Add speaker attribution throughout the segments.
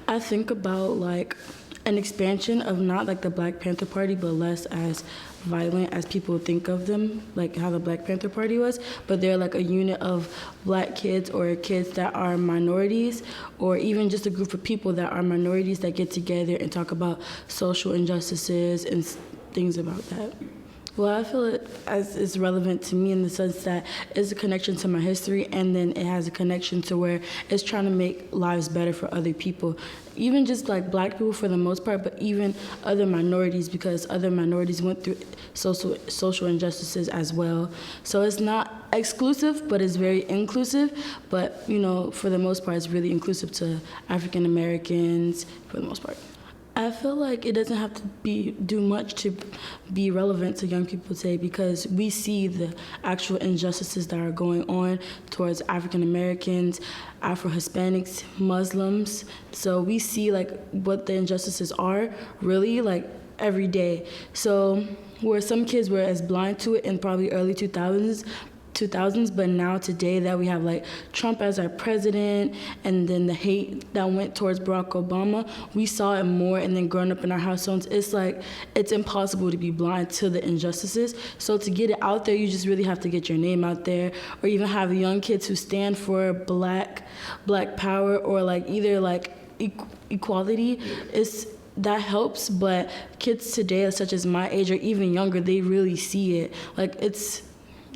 Speaker 1: I think about like an expansion of not like the Black Panther Party, but less as violent as people think of them, like how the Black Panther Party was, but they're like a unit of Black kids or kids that are minorities, or even just a group of people that are minorities that get together and talk about social injustices and things about that. Well, I feel it as it's relevant to me in the sense that it's a connection to my history, and then it has a connection to where it's trying to make lives better for other people. Even just like Black people for the most part, but even other minorities, because other minorities went through social injustices as well. So it's not exclusive, but it's very inclusive. But, you know, for the most part, it's really inclusive to African Americans for the most part. I feel like it doesn't have to do much to be relevant to young people today, because we see the actual injustices that are going on towards African Americans, Afro-Hispanics, Muslims. So we see like what the injustices are really like every day. So where some kids were as blind to it in probably early 2000s, but now today that we have like Trump as our president, and then the hate that went towards Barack Obama, we saw it more. And then growing up in our households, it's like it's impossible to be blind to the injustices. So to get it out there, you just really have to get your name out there, or even have young kids who stand for black power, or like either like equality. That helps, but kids today, such as my age or even younger, they really see it. Like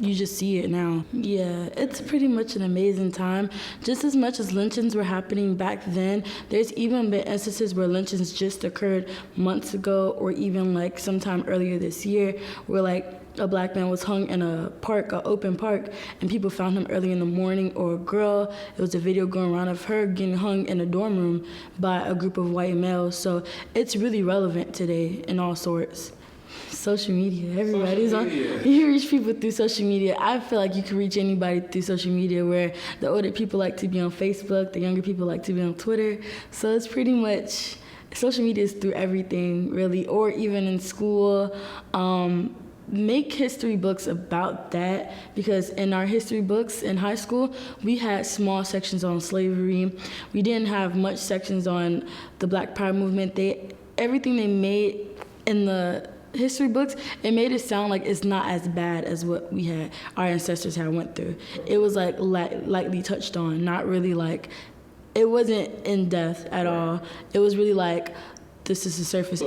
Speaker 1: you just see it now. Yeah, it's pretty much an amazing time. Just as much as lynchings were happening back then, there's even been instances where lynchings just occurred months ago, or even like sometime earlier this year, where like a Black man was hung in a park, an open park, and people found him early in the morning. Or a girl, it was a video going around of her getting hung in a dorm room by a group of white males. So it's really relevant today in all sorts. Social media, everybody's on. You reach people through social media. I feel like you can reach anybody through social media, where the older people like to be on Facebook, the younger people like to be on Twitter. So it's pretty much, social media is through everything, really, or even in school. Make history books about that, because in our history books in high school, we had small sections on slavery. We didn't have much sections on the Black Power movement. Everything they made in the history books, it made it sound like it's not as bad as what our ancestors had went through. It was like lightly touched on, not really like, it wasn't in depth at all. It was really like, this is the surface